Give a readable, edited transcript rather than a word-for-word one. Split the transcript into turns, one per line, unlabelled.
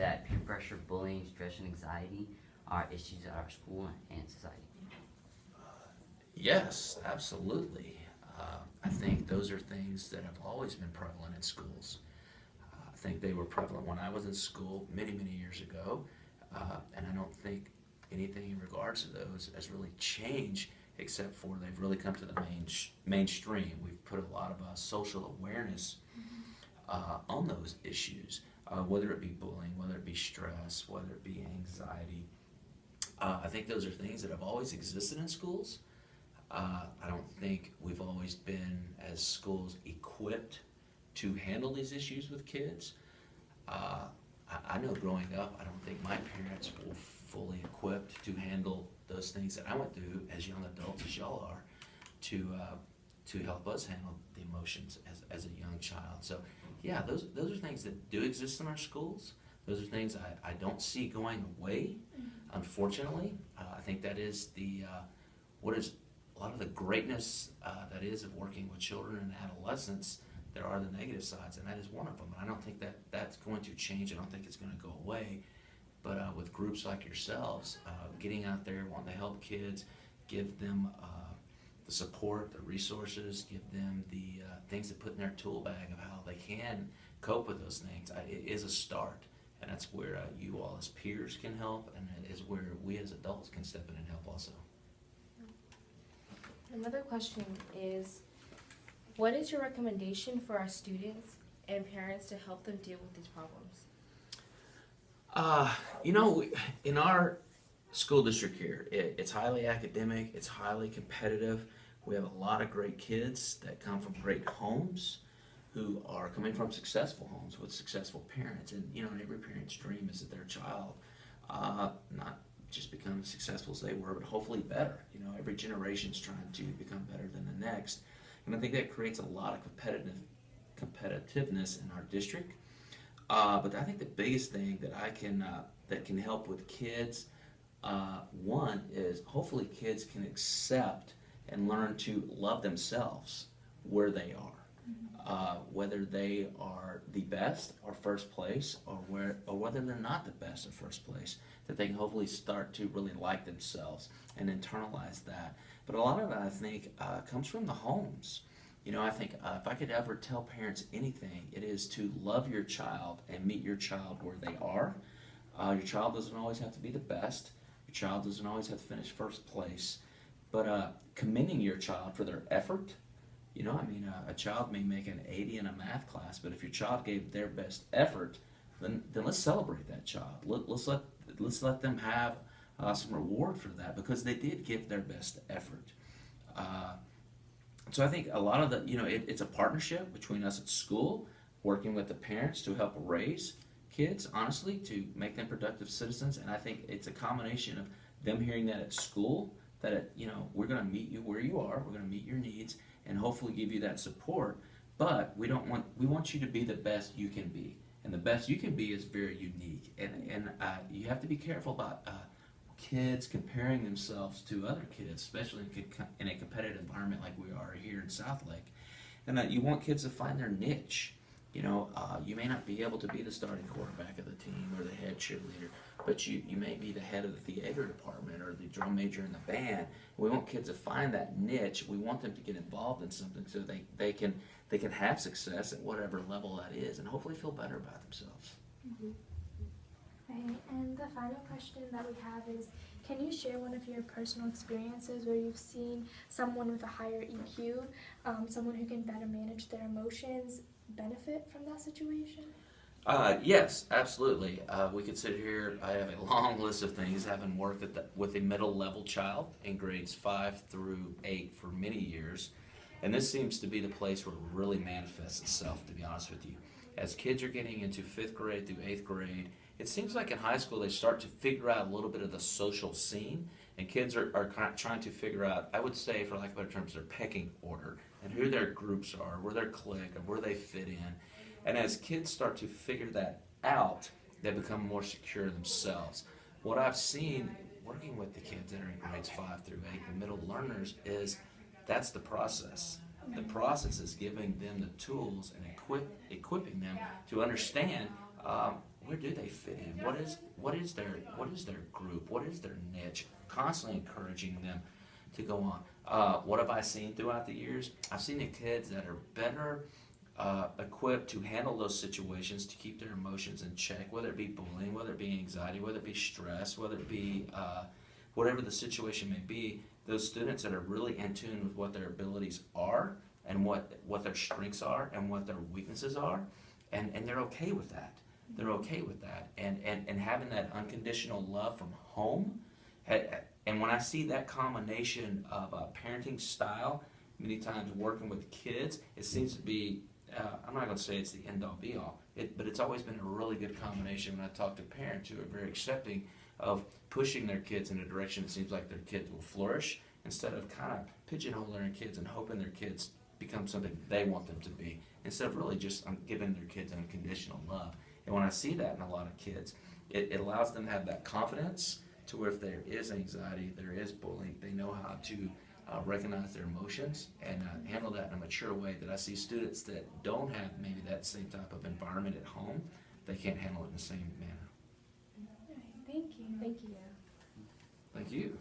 that peer pressure, bullying, stress, and anxiety are issues at our school and society?
Yes, absolutely. I think those are things that have always been prevalent in schools. I think they were prevalent when I was in school many, many years ago, and I don't think anything in regards to those has really changed, except for they've really come to the mainstream. We've put a lot of social awareness on those issues, whether it be bullying, whether it be stress, whether it be anxiety. I think those are things that have always existed in schools. I don't think we've always been, as schools, equipped to handle these issues with kids. I know growing up, I don't think my parents were fully equipped to handle those things that I went through as young adults, as y'all are, to help us handle the emotions as a young child. So, yeah, those are things that do exist in our schools. Those are things I don't see going away, unfortunately. I think that is what is a lot of the greatness that is of working with children and adolescents. There are the negative sides, and that is one of them. And I don't think that's going to change. I don't think it's going to go away. But with groups like yourselves, getting out there, wanting to help kids, give them the support, the resources, give them the things to put in their tool bag of how they can cope with those things, it is a start. And that's where you all as peers can help, and it is where we as adults can step in and help also.
Another question is, what is your recommendation for our students and parents to help them deal with these problems?
In our school district here, it's highly academic, it's highly competitive. We have a lot of great kids that come from great homes, who are coming from successful homes with successful parents. And, every parent's dream is that their child not just become as successful as they were, but hopefully better. Every generation's trying to become better than the next. And I think that creates a lot of competitiveness in our district. But I think the biggest thing that can help with kids, one is hopefully kids can accept and learn to love themselves where they are, whether they are the best or first place, or whether they're not the best or first place. That they can hopefully start to really like themselves and internalize that. But a lot of it, I think, comes from the homes. I think if I could ever tell parents anything, it is to love your child and meet your child where they are. Your child doesn't always have to be the best. Your child doesn't always have to finish first place. But commending your child for their effort. A child may make an 80 in a math class, but if your child gave their best effort, then let's celebrate that child. Let's let them have some reward for that, because they did give their best effort. So I think a lot of it's a partnership between us at school, working with the parents to help raise kids, honestly, to make them productive citizens. And I think it's a combination of them hearing that at school, that we're going to meet you where you are, we're going to meet your needs, and hopefully give you that support. But we want you to be the best you can be, and the best you can be is very unique. And you have to be careful about kids comparing themselves to other kids, especially in a competitive environment like we are here in Southlake. And you want kids to find their niche. You may not be able to be the starting quarterback of the team or the head cheerleader, but you may be the head of the theater department or the drum major in the band. We want kids to find that niche. We want them to get involved in something so they can have success at whatever level that is, and hopefully feel better about themselves.
Mm-hmm. Right. And the final question that we have is, can you share one of your personal experiences where you've seen someone with a higher EQ, someone who can better manage their emotions, benefit from that situation?
Yes, absolutely. We could sit here. I have a long list of things, having worked with a middle level child in grades 5 through 8 for many years. And this seems to be the place where it really manifests itself, to be honest with you. As kids are getting into 5th grade through 8th grade, it seems like in high school they start to figure out a little bit of the social scene, and kids are trying to figure out, I would say, for lack of better terms, their pecking order, and who their groups are, where their clique, and where they fit in. And as kids start to figure that out, they become more secure themselves. What I've seen working with the kids that are in grades 5 through 8, the middle learners, is that's the process. The process is giving them the tools and equipping them to understand where do they fit in? What is their group? What is their niche? Constantly encouraging them to go on. What have I seen throughout the years? I've seen the kids that are better equipped to handle those situations, to keep their emotions in check, whether it be bullying, whether it be anxiety, whether it be stress, whether it be whatever the situation may be. Those students that are really in tune with what their abilities are and what their strengths are and what their weaknesses are, and they're okay with that. They're okay with that, and having that unconditional love from home. And when I see that combination of parenting style, many times working with kids, it seems to be, I'm not going to say it's the end all be all, but it's always been a really good combination when I talk to parents who are very accepting of pushing their kids in a direction it seems like their kids will flourish, instead of kind of pigeonholing their kids and hoping their kids become something they want them to be, instead of really just giving their kids unconditional love. And when I see that in a lot of kids, it allows them to have that confidence to where if there is anxiety, there is bullying, they know how to recognize their emotions and handle that in a mature way, that I see students that don't have maybe that same type of environment at home, they can't handle it in the same manner.
Thank you.
Thank you.
Thank you.